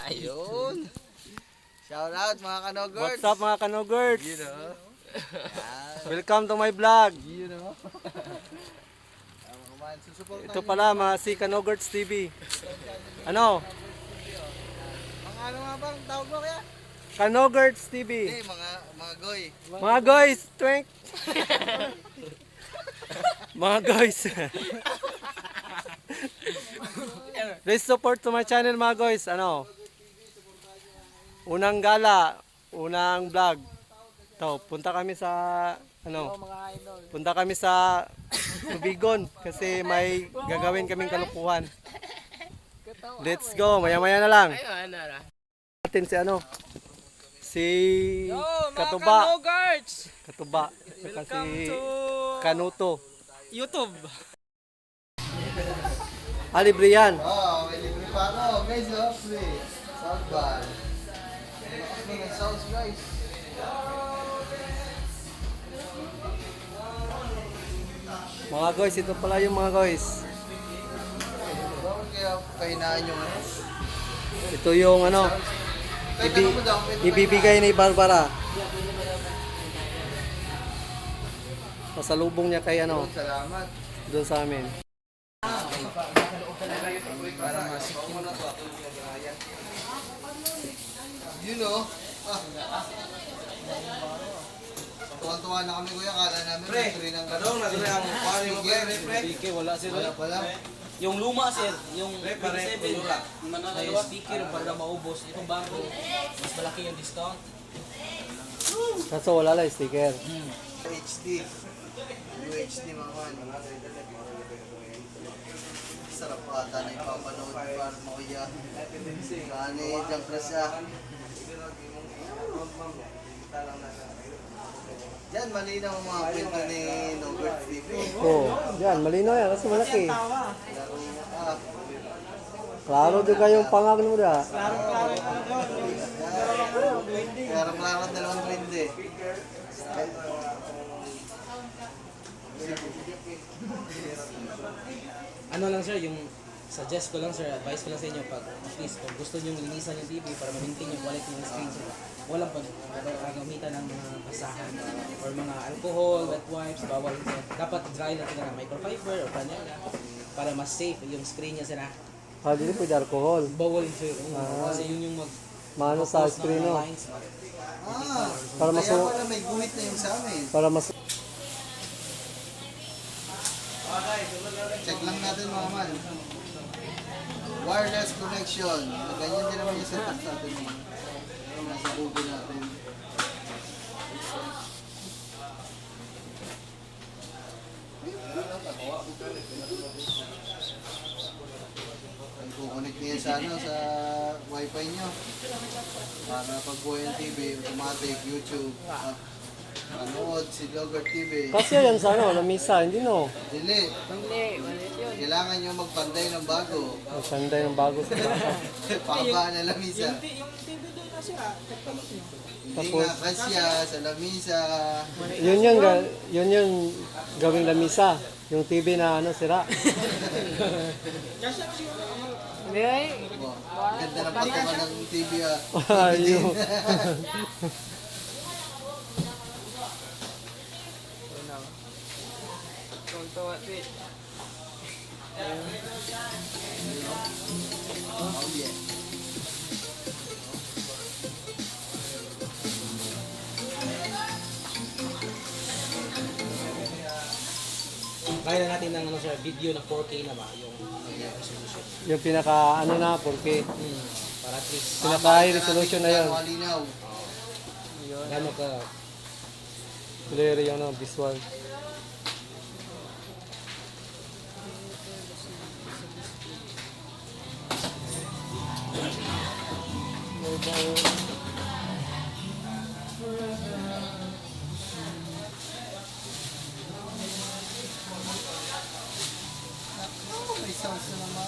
Ayun. Shout out mga kanogurts. What's up mga kanogurts? You know. Welcome to my vlog. You know. Ito pala mga si Kanogurts TV. Ano? Mga ano nga bang tawag mo kaya? Kanogurts TV. Hindi, mga goy. Mga guys, twink. Mga guys. Please support to my channel mga guys. Ano? Unang gala, unang vlog. Ito, punta kami sa punta kami sa Tubigon kasi may gagawin kaming kalukuhan. Let's go, maya-maya na lang. Natin si si Katuba. Katuba. Saka si Kanuto. YouTube. Libre yan. Oh, may libre pa ako. Guys, oh, free. Sound bar. Lakas mo ng sounds, guys. Mga guys, ito pala yung mga guys. Bakit kaya kainaan yung ano? Ito yung ibibigay ni Barbara. Pasalubong niya kay Salamat. doon sa amin. Para masikin mo na to. You know. Tuwan-tuwa na kami kuya. Kala namin free ng Kadong nagre ang pare mo pre. Speaker, wala sila. Wala pala. Yung luma sir, yung 27 mananalo speaker para maubos. Itong bago, mas malaki yung discount. Kaso wala lang sticker. HD. UHD mga man. Sarap ata na ipapanood para makuya. Kani dyan ka siya. Diyan, malinaw ang mga kwento ni Nogurt TV. Oo, yan, malinaw yan kasi malaki. Laro ka. Klaro din kayong pangag mo da. Klaro 220. Ano lang sir, yung suggest ko lang sir, advice ko lang sa inyo pag at least kung gusto niyo linisan yung TV para ma-maintain yung quality ng screen sir. Walang gagamitan ng mga basahan or mga alcohol, wet wipes, bawal sir. Dapat dry lang sila ng microfiber or panela para mas safe yung screen niya sir. Dito pwede alcohol. Bawal sir. Kasi yun yung Mano sa screen no. lines. Para Kaya masu pala may guhit na yung sa amin. para mas Check lang natin mga man. Wireless connection. Ganyan din naman yung setup sa atin. Nasa Google natin. Kukunik niya sa sa wifi nyo. Para pag buhay ang TV, automatic, YouTube. Manood si Logger TV. kasi yan sa lamisa, hindi no. Dili. Kailangan nyo magpanday ng bago. Ang sanday ng bago sa bata. Paba na lamisa. Yung TV doon na sir, teknolog niyo. Hindi nga kasya sa lamisa. Yun yung gawing lamisa. Yung TV na sira. Wow. Ganda ng patungan ng TV ah. Ayun. Oh yeah. Kaya na natin ng sir, video na 4K na ba yung resolution. Yung pinaka na 4K. Para at least Pinaka high resolution na yun. Malinaw. gano'n ka Clear yung visual. May sounds na naman.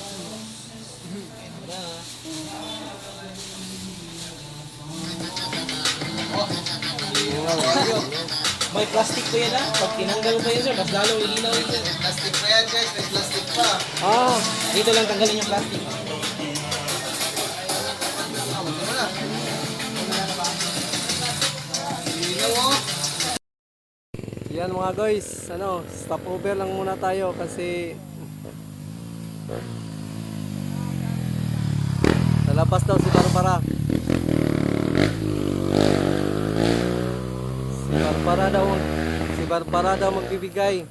May plastic po yan Pag tinanggal mo pa yun sir, mas lalong lilinaw yun sir. May plastic pa yan guys, may plastic pa. Ah, Dito lang tanggalin yung plastic. Yan mga guys, ano, stop over lang muna tayo kasi lalabas daw si Barbara. Si Barbara daw magbibigay.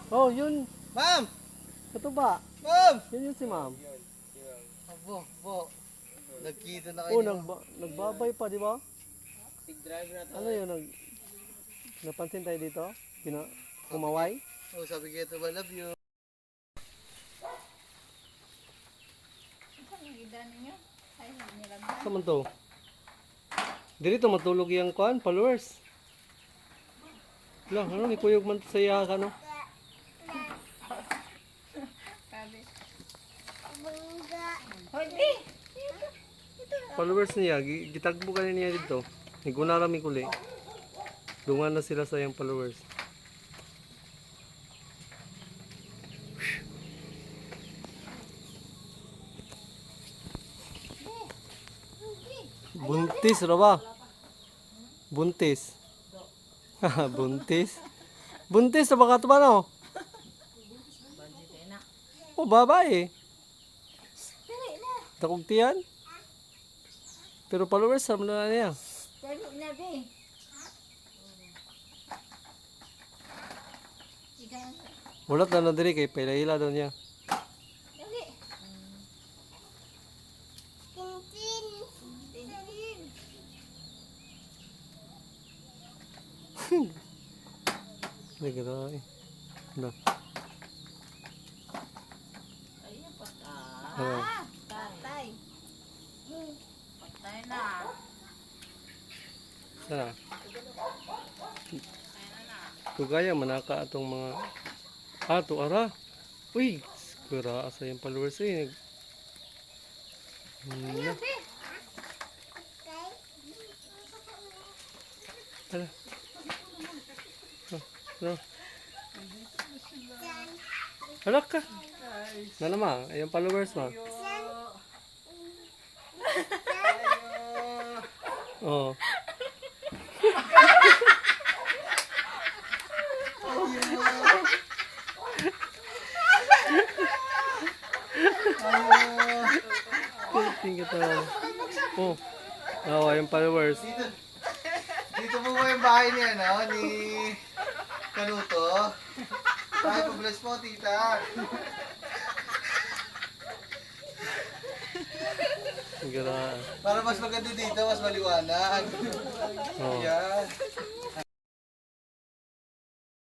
Oh, yun. Ma'am! Ito ba? Ma'am! Yun si ma'am. Abo. Nagkita na Oh, kayo. nagbabay pa, di ba? Big driver na to. Ano yun? Napansin tayo dito? Kumaway? Oh, sabi ko ito ba, love you. Saan man to? Dito matulog yung kuan, followers. Lang, ano ni kuyog man sa iya ka no? Followers niya, gitagbo ka niya dito. Niguna kami kuli. Dungan na sila sa iyang followers. Buntis ra ba? Buntis. Buntis. Buntis ra ba ka to ba no? Oh, babae. Takog tiyan. Pero followers sa na niya. Wala na diri kay paila daw niya. Nagray. Na. Tatay. Patay na. Sana. Tugaya manaka atong mga ato ara. Uy, kura asa yung followers eh. Na. Hala. No. Hala ka. Nalama, yung followers mo. Oh. Tingin ka tayo. Oh. Oh, yung followers. Dito po ba yung bahay niya, no? Ni Kanuto. Tayo pa-bless mo, tita. Gara. Para mas maganda dito, mas maliwanag. Oh. Yan.